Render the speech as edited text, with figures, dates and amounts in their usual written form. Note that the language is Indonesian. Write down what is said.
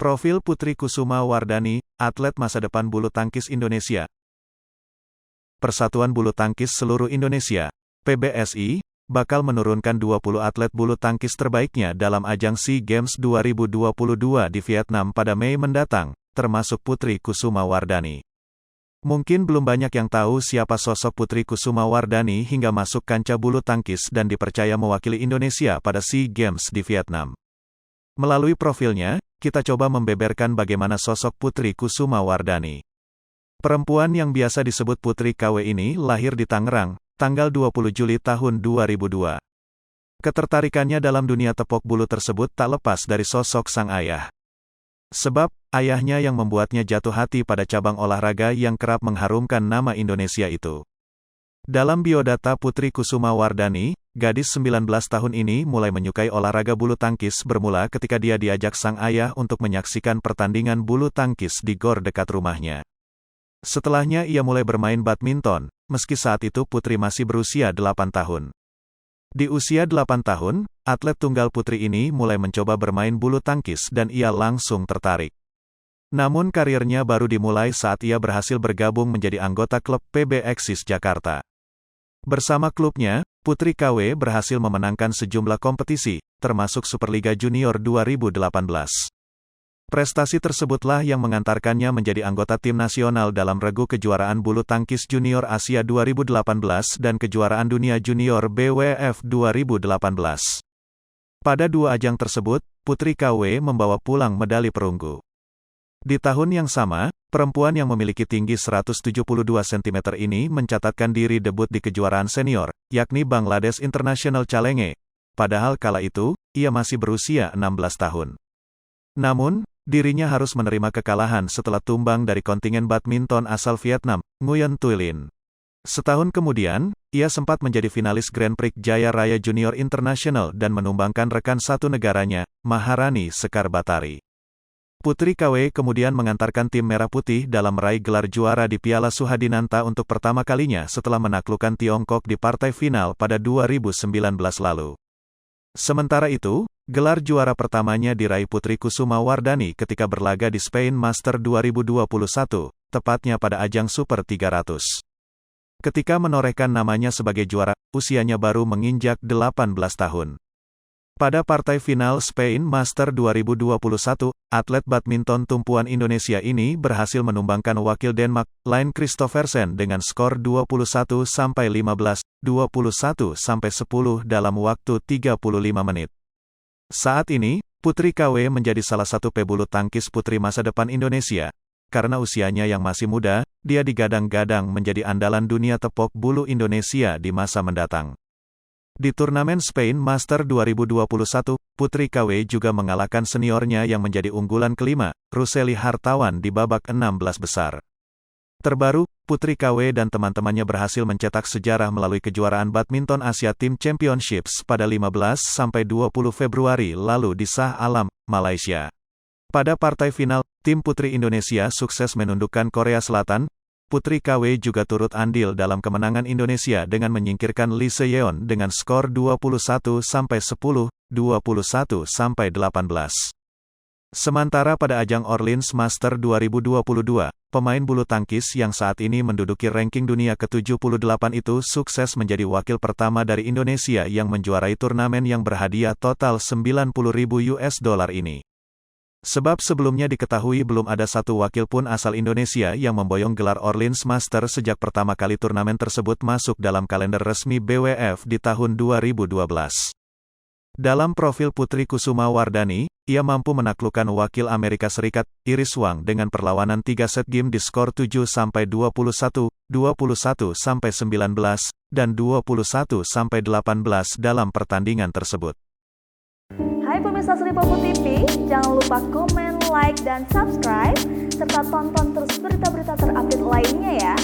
Profil Putri Kusuma Wardani, atlet masa depan bulu tangkis Indonesia. Persatuan Bulu Tangkis Seluruh Indonesia, PBSI, bakal menurunkan 20 atlet bulu tangkis terbaiknya dalam ajang SEA Games 2022 di Vietnam pada Mei mendatang, termasuk Putri Kusuma Wardani. Mungkin belum banyak yang tahu siapa sosok Putri Kusuma Wardani hingga masuk kancah bulu tangkis dan dipercaya mewakili Indonesia pada SEA Games di Vietnam. Melalui profilnya, kita coba membeberkan bagaimana sosok Putri Kusuma Wardani. Perempuan yang biasa disebut Putri KW ini lahir di Tangerang, tanggal 20 Juli tahun 2002. Ketertarikannya dalam dunia tepok bulu tersebut tak lepas dari sosok sang ayah. Sebab, ayahnya yang membuatnya jatuh hati pada cabang olahraga yang kerap mengharumkan nama Indonesia itu. Dalam biodata Putri Kusuma Wardani, gadis 19 tahun ini mulai menyukai olahraga bulu tangkis bermula ketika dia diajak sang ayah untuk menyaksikan pertandingan bulu tangkis di gor dekat rumahnya. Setelahnya ia mulai bermain badminton, meski saat itu Putri masih berusia 8 tahun. Di usia 8 tahun, atlet tunggal putri ini mulai mencoba bermain bulu tangkis dan ia langsung tertarik. Namun karirnya baru dimulai saat ia berhasil bergabung menjadi anggota klub PB Eksis Jakarta. Bersama klubnya, Putri KW berhasil memenangkan sejumlah kompetisi, termasuk Superliga Junior 2018. Prestasi tersebutlah yang mengantarkannya menjadi anggota tim nasional dalam regu kejuaraan bulu tangkis junior Asia 2018 dan kejuaraan dunia junior BWF 2018. Pada dua ajang tersebut, Putri KW membawa pulang medali perunggu. Di tahun yang sama, perempuan yang memiliki tinggi 172 cm ini mencatatkan diri debut di kejuaraan senior, yakni Bangladesh International Challenge. Padahal kala itu, ia masih berusia 16 tahun. Namun, dirinya harus menerima kekalahan setelah tumbang dari kontingen badminton asal Vietnam, Nguyen Thuy Linh. Setahun kemudian, ia sempat menjadi finalis Grand Prix Jaya Raya Junior International dan menumbangkan rekan satu negaranya, Maharani Sekar Batari. Putri KW kemudian mengantarkan tim Merah Putih dalam meraih gelar juara di Piala Suhadinata untuk pertama kalinya setelah menaklukkan Tiongkok di partai final pada 2019 lalu. Sementara itu, gelar juara pertamanya diraih Putri Kusuma Wardani ketika berlaga di Spain Master 2021, tepatnya pada ajang Super 300. Ketika menorehkan namanya sebagai juara, usianya baru menginjak 18 tahun. Pada partai final Spain Master 2021, atlet badminton tumpuan Indonesia ini berhasil menumbangkan wakil Denmark, Line Kristoffersen dengan skor 21-15, 21-10 dalam waktu 35 menit. Saat ini, Putri KW menjadi salah satu pebulu tangkis putri masa depan Indonesia. Karena usianya yang masih muda, dia digadang-gadang menjadi andalan dunia tepok bulu Indonesia di masa mendatang. Di turnamen Spain Master 2021, Putri KW juga mengalahkan seniornya yang menjadi unggulan kelima, Ruseli Hartawan di babak 16 besar. Terbaru, Putri KW dan teman-temannya berhasil mencetak sejarah melalui kejuaraan badminton Asia Team Championships pada 15-20 Februari lalu di Shah Alam, Malaysia. Pada partai final, tim putri Indonesia sukses menundukkan Korea Selatan. Putri KW juga turut andil dalam kemenangan Indonesia dengan menyingkirkan Lee Se-yeon dengan skor 21-10, 21-18. Sementara pada ajang Orleans Master 2022, pemain bulu tangkis yang saat ini menduduki ranking dunia ke-78 itu sukses menjadi wakil pertama dari Indonesia yang menjuarai turnamen yang berhadiah total $90.000 ini. Sebab sebelumnya diketahui belum ada satu wakil pun asal Indonesia yang memboyong gelar Orleans Master sejak pertama kali turnamen tersebut masuk dalam kalender resmi BWF di tahun 2012. Dalam profil Putri Kusuma Wardani, ia mampu menaklukkan wakil Amerika Serikat, Iris Wang dengan perlawanan 3 set game di skor 7-21, 21-19, dan 21-18 dalam pertandingan tersebut. Hai pemirsa Sri Popo TV, jangan lupa komen, like, dan subscribe, serta tonton terus berita-berita terupdate lainnya ya.